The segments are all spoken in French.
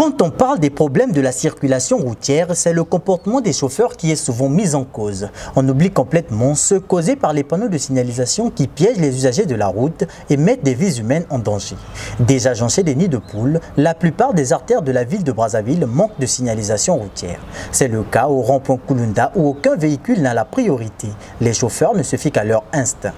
Quand on parle des problèmes de la circulation routière, c'est le comportement des chauffeurs qui est souvent mis en cause. On oublie complètement ceux causés par les panneaux de signalisation qui piègent les usagers de la route et mettent des vies humaines en danger. Déjà agencés des nids de poules, la plupart des artères de la ville de Brazzaville manquent de signalisation routière. C'est le cas au rond-point Kulunda où aucun véhicule n'a la priorité. Les chauffeurs ne se fient qu'à leur instinct.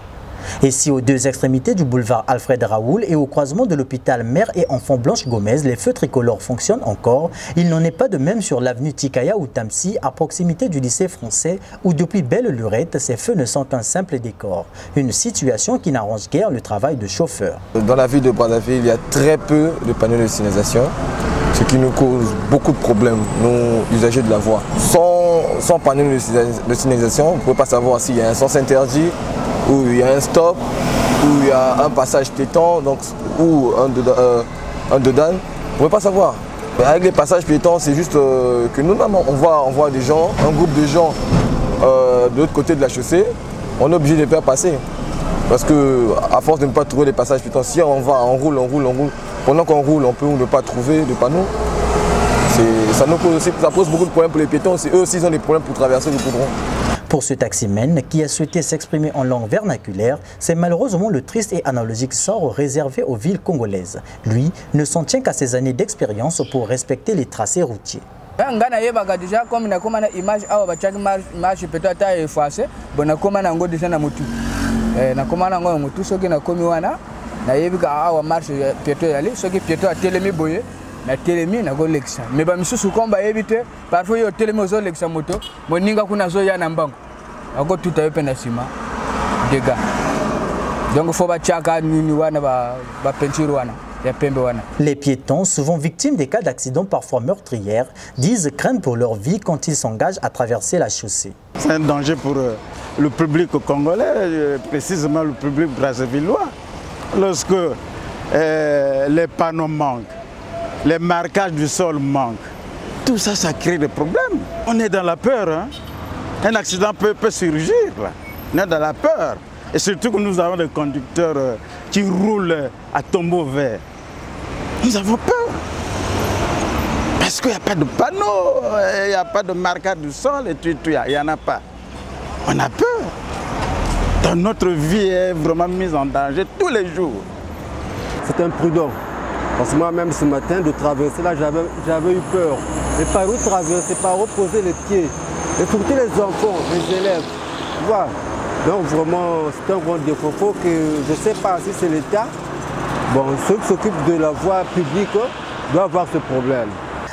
Et si aux deux extrémités du boulevard Alfred Raoul et au croisement de l'hôpital Mère et Enfant Blanche Gomez, les feux tricolores fonctionnent encore, il n'en est pas de même sur l'avenue Tikaya ou Tamsi, à proximité du lycée français, où depuis belle lurette, ces feux ne sont qu'un simple décor. Une situation qui n'arrange guère le travail de chauffeur. Dans la ville de Brazzaville, il y a très peu de panneaux de signalisation, ce qui nous cause beaucoup de problèmes, nous usagers de la voie. Sans panneaux de signalisation, on ne peut pas savoir s'il y a un sens interdit, où il y a un stop, où il y a un passage piéton, donc, ou un dedans, on ne peut pas savoir. Mais avec les passages piétons, c'est juste que nous, on voit des gens, un groupe de gens de l'autre côté de la chaussée, on est obligé de les faire passer. Parce qu'à force de ne pas trouver les passages piétons, si on va, on roule, pendant qu'on roule, on peut ne pas trouver de panneaux. Ça pose beaucoup de problèmes pour les piétons, eux aussi ils ont des problèmes pour traverser le goudron. Pour ce taximène qui a souhaité s'exprimer en langue vernaculaire, c'est malheureusement le triste et analogique sort réservé aux villes congolaises. Lui ne s'en tient qu'à ses années d'expérience pour respecter les tracés routiers. Déjà comme na comme image awa bachaki marche peut-être effacé bona comme na ngo déjà na mutu na comme na ngo mutu soki na komi wana na yebika awa marche pieto yali soki pieto a telemi boye na telemi na go lexa mais ba misusu komba éviter parfois yo telemi ozo lexa moto moninga kuna zo ya na mbango ako tout a peine sima dégâts donc faut ba chaka nini wana ba peinture wana. Les piétons, souvent victimes des cas d'accidents parfois meurtrières, disent craindre pour leur vie quand ils s'engagent à traverser la chaussée. C'est un danger pour le public congolais, précisément le public brazzavillois. Lorsque les panneaux manquent, les marquages du sol manquent, tout ça, ça crée des problèmes. On est dans la peur, hein? Un accident peut surgir, là. On est dans la peur. Et surtout que nous avons des conducteurs qui roulent à tombeau vert. Nous avons peur. Parce qu'il n'y a pas de panneau, il n'y a pas de marquage du sol, et tout, il n'y en a pas. On a peur. Donc notre vie est vraiment mise en danger tous les jours. C'est imprudent. Parce que moi-même ce matin, de traverser là, j'avais eu peur. Et par où traverser, par où poser les pieds. Et surtout les enfants, les élèves. Voilà. Donc vraiment, c'est un grand défaut que je ne sais pas si c'est l'État. Bon, ceux qui s'occupent de la voie publique doivent avoir ce problème.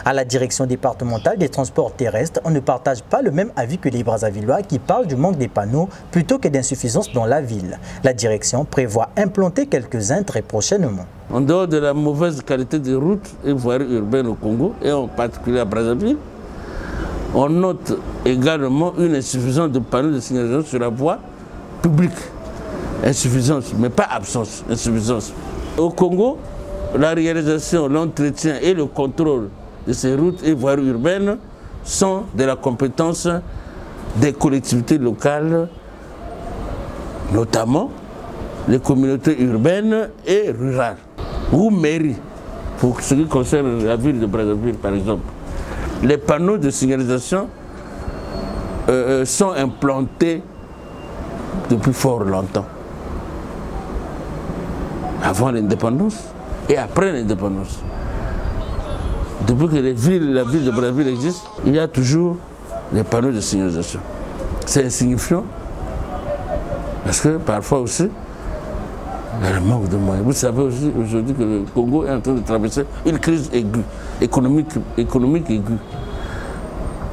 À la direction départementale des transports terrestres, on ne partage pas le même avis que les Brazzavillois qui parlent du manque des panneaux plutôt que d'insuffisance dans la ville. La direction prévoit implanter quelques-uns très prochainement. En dehors de la mauvaise qualité des routes et voiries urbaines au Congo, et en particulier à Brazzaville, on note également une insuffisance de panneaux de signalisation sur la voie publique. Insuffisance, mais pas absence, insuffisance. Au Congo, la réalisation, l'entretien et le contrôle de ces routes et voiries urbaines sont de la compétence des collectivités locales, notamment les communautés urbaines et rurales, ou mairies, pour ce qui concerne la ville de Brazzaville par exemple. Les panneaux de signalisation sont implantés depuis fort longtemps. Avant l'indépendance et après l'indépendance. Depuis que la ville de Brazzaville existe, il y a toujours des panneaux de signalisation. C'est insignifiant parce que parfois aussi, il y a le manque de moyens. Vous savez aussi aujourd'hui que le Congo est en train de traverser une crise aiguë, économique aiguë.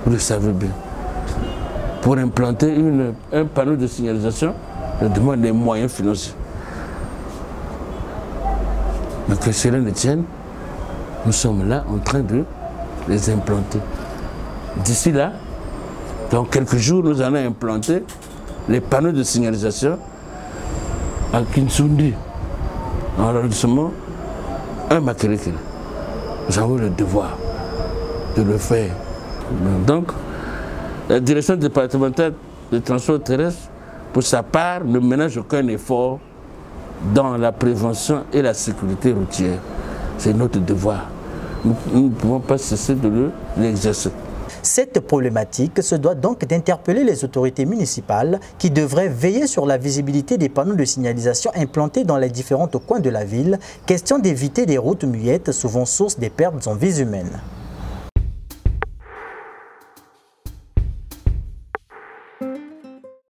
Vous le savez bien. Pour implanter un panneau de signalisation, je demande des moyens financiers. Mais que cela ne tienne, nous sommes là en train de les implanter. D'ici là, dans quelques jours, nous allons implanter les panneaux de signalisation à Kinsundi, en arrondissement 1 Makereke. Nous avons le devoir de le faire. Donc, la direction départementale des transports terrestres, pour sa part, ne ménage aucun effort dans la prévention et la sécurité routière. C'est notre devoir. nous ne pouvons pas cesser de l'exercer. Cette problématique se doit donc d'interpeller les autorités municipales qui devraient veiller sur la visibilité des panneaux de signalisation implantés dans les différents coins de la ville, question d'éviter des routes muettes souvent source des pertes en vies humaines.